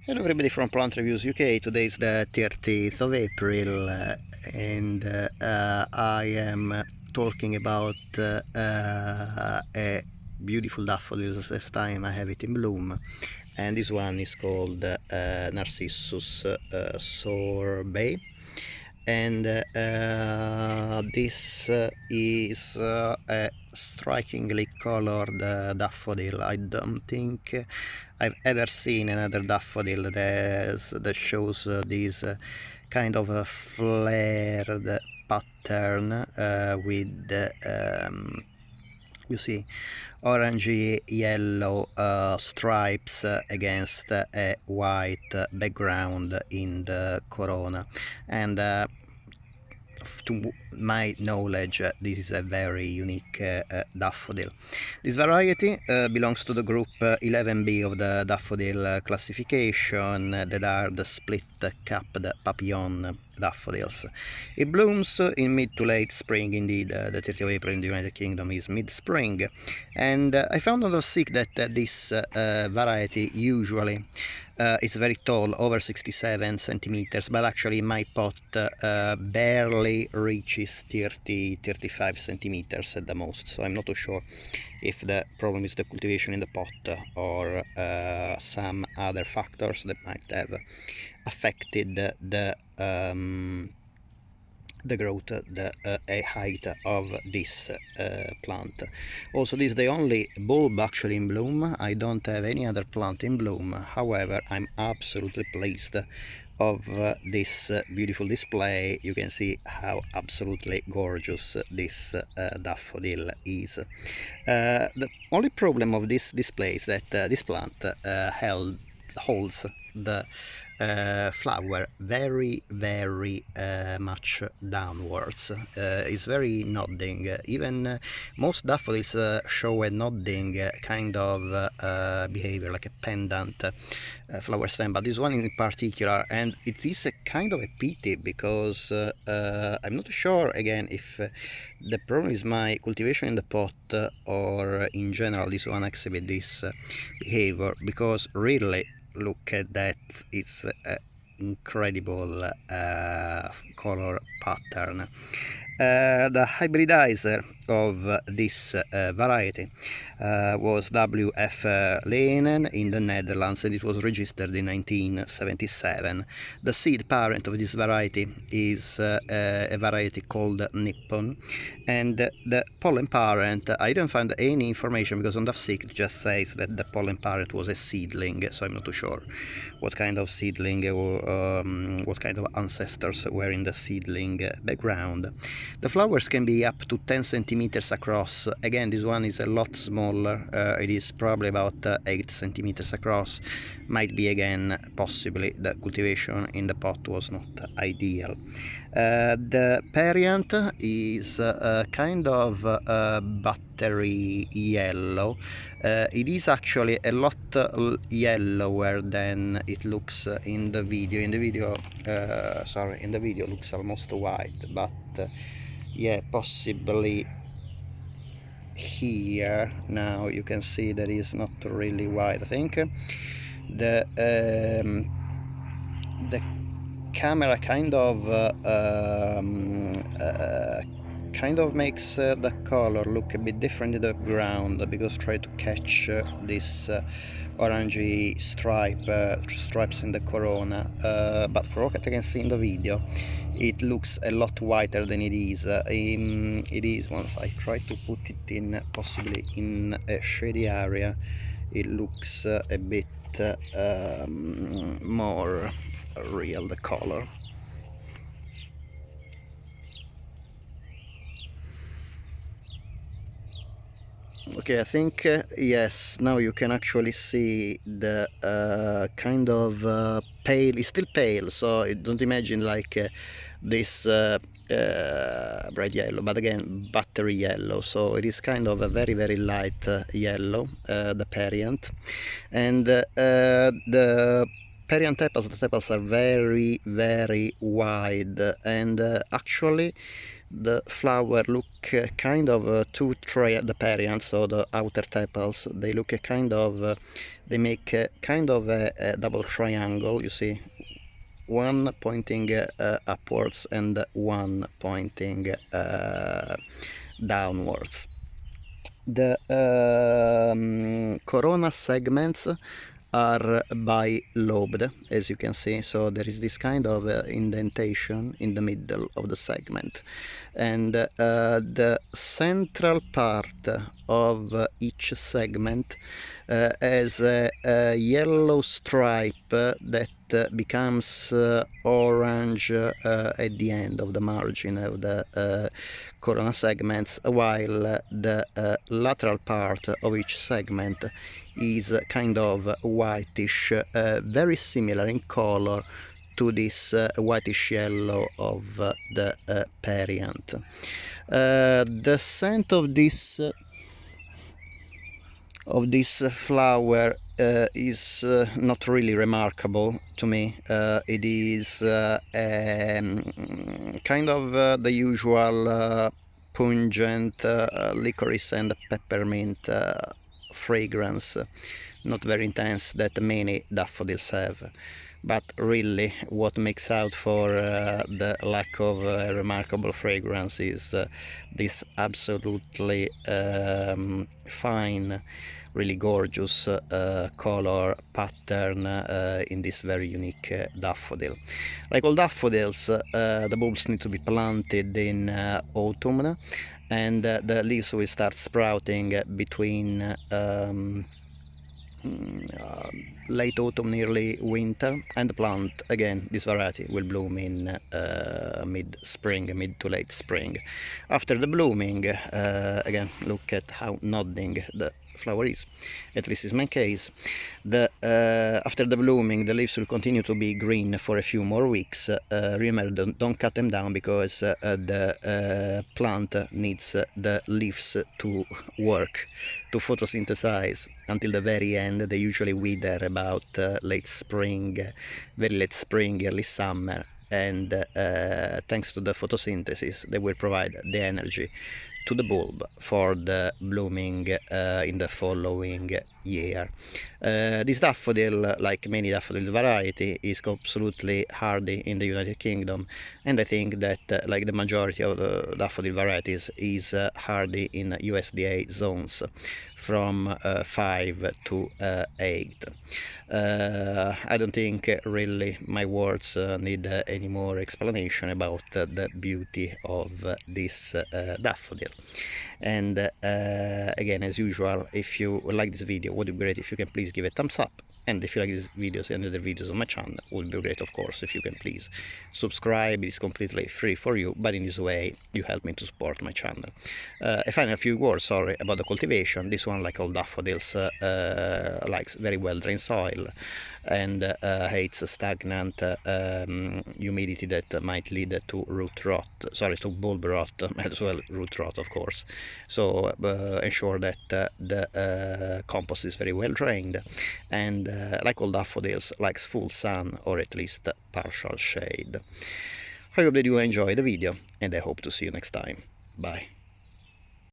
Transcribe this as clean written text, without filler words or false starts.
Hello everybody from Plant Reviews UK. Today is the 30th of April and I am talking about a beautiful daffodils. This time I have it in bloom, and this one is called Narcissus Sorbet, and this is a strikingly colored daffodil. I don't think I've ever seen another daffodil that shows this kind of a flared pattern with you see orangey yellow stripes against a white background in the corona, and to my knowledge, this is a very unique daffodil. This variety belongs to the group 11B of the daffodil classification, that are the split-capped papillon daffodils. It blooms in mid to late spring. Indeed, the 30th of April in the United Kingdom is mid-spring, and I found on the sick that this variety usually it's very tall, over 67 centimeters, but actually my pot barely reaches 30-35 centimeters at the most, so I'm not too sure if the problem is the cultivation in the pot or some other factors that might have affected the growth, the height of this plant. Also, this is the only bulb actually in bloom. I don't have any other plant in bloom. However, I'm absolutely pleased of this beautiful display. You can see how absolutely gorgeous this daffodil is. The only problem of this display is that this plant holds the flower very much downwards. It's very nodding. Even most daffodils show a nodding kind of behavior, like a pendant flower stem, but this one in particular, and it is a kind of a pity because I'm not sure again if the problem is my cultivation in the pot or in general this one exhibit this behavior, because really look at that, it's an incredible color pattern. The hybridizer of this variety was W.F. Leenen in the Netherlands, and it was registered in 1977. The seed parent of this variety is a variety called Nippon, and the pollen parent, I didn't find any information because on the DAFSIC it just says that the pollen parent was a seedling, so I'm not too sure what kind of seedling or what kind of ancestors were in the seedling background. The flowers can be up to 10 centimeters across. Again, this one is a lot smaller. It is probably about 8 centimeters across. Might be again possibly the cultivation in the pot was not ideal. The perianth is kind of buttery yellow. It is actually a lot yellower than it looks in the video. In the video, in the video looks almost white, but yeah, possibly here now you can see that it's not really white. I think the camera kind of makes the color look a bit different in the ground, because try to catch this orangey stripes in the corona, but for what I can see in the video it looks a lot whiter than it is. It is, once I try to put it in possibly in a shady area, it looks a bit more real, the color. Okay, I think yes, now you can actually see the kind of pale. It's still pale, so don't imagine like this bright yellow, but again buttery yellow, so it is kind of a very light yellow, the perianth. And the perianth tepals, the tepals are very wide, and actually the flower look kind of the perianths, so the outer tepals, they look they make kind of a double triangle, you see, one pointing upwards and one pointing downwards. The corona segments are bilobed, as you can see, so there is this kind of indentation in the middle of the segment, and the central part of each segment has a yellow stripe that becomes orange at the end of the margin of the corona segments, while the lateral part of each segment is kind of whitish, very similar in color to this whitish yellow of the perianth. The scent of this flower is not really remarkable to me. It is kind of the usual pungent licorice and peppermint fragrance, not very intense, that many daffodils have. But really what makes out for the lack of remarkable fragrance is this absolutely fine, really gorgeous color pattern in this very unique daffodil. Like all daffodils, the bulbs need to be planted in autumn, and the leaves will start sprouting between late autumn, early winter, and the plant, again, this variety will bloom in mid-spring, mid to late spring. After the blooming, again, look at how nodding the flower is, at least in my case. After the blooming, the leaves will continue to be green for a few more weeks. Remember, don't cut them down, because the plant needs the leaves to work, to photosynthesize until the very end. They usually wither about late spring, very late spring, early summer, and thanks to the photosynthesis they will provide the energy to the bulb for the blooming in the following year. This daffodil, like many daffodil variety, is absolutely hardy in the United Kingdom, and I think that like the majority of the daffodil varieties is hardy in USDA zones from 5 to 8. I don't think really my words need any more explanation about the beauty of this daffodil. And again, as usual, if you like this video, it would be great if you can please give a thumbs up. And if you like these videos and other videos on my channel, it would be great, of course, if you can please subscribe. It's completely free for you, but in this way you help me to support my channel. A final few words, sorry, about the cultivation. This one, like all daffodils, likes very well drained soil and hates stagnant humidity that might lead to root rot, sorry, to bulb rot, as well root rot, of course. So ensure that the compost is very well drained, and like all daffodils, likes full sun or at least partial shade. I hope that you enjoy the video, and I hope to see you next time. Bye.